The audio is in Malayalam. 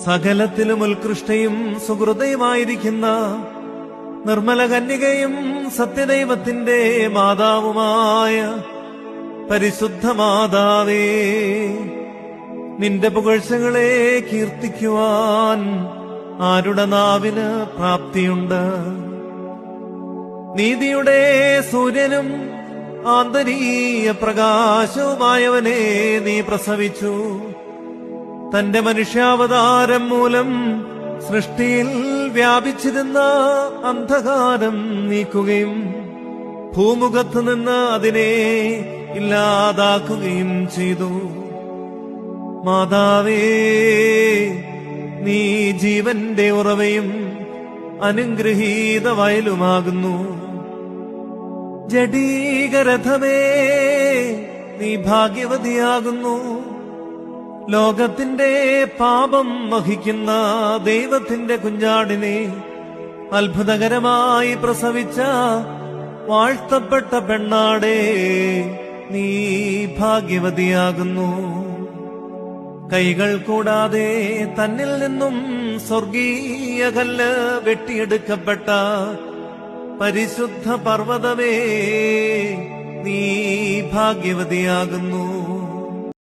സകലത്തിലും ഉത്കൃഷ്ടയും സുഹൃതയുമായിരിക്കുന്ന നിർമ്മല കന്യകയും സത്യദൈവത്തിന്റെ മാതാവുമായ പരിശുദ്ധ മാതാവേ, നിന്റെ പുകഴ്ചകളെ കീർത്തിക്കുവാൻ ആരുടെ നാവിന് പ്രാപ്തിയുണ്ട്? നീതിയുടെ സൂര്യനും ആന്തരീയ പ്രകാശവുമായവനെ നീ പ്രസവിച്ചു. തന്റെ മനുഷ്യാവതാരം മൂലം സൃഷ്ടിയിൽ വ്യാപിച്ചിരുന്ന അന്ധകാരം നീക്കുകയും ഭൂമുഖത്ത് നിന്ന് അതിനെ ഇല്ലാതാക്കുകയും ചെയ്തു. മാതാവേ, നീ ജീവന്റെ ഉറവയും അനുഗ്രഹീത വയലുമാകുന്നു. ജഡീകരഥമേ, നീ ഭാഗ്യവതിയാകുന്നു. ലോകത്തിന്റെ പാപം വഹിക്കുന്ന ദൈവത്തിന്റെ കുഞ്ഞാടിനെ അത്ഭുതകരമായി പ്രസവിച്ച വാഴ്ത്തപ്പെട്ട പെണ്ണാടേ, നീ ഭാഗ്യവതിയാകുന്നു. കൈകൾ കൂടാതെ തന്നിൽ നിന്നും സ്വർഗീയ കല്ല് വെട്ടിയെടുക്കപ്പെട്ട പരിശുദ്ധ പർവ്വതമേ, നീ ഭാഗ്യവതിയാകുന്നു.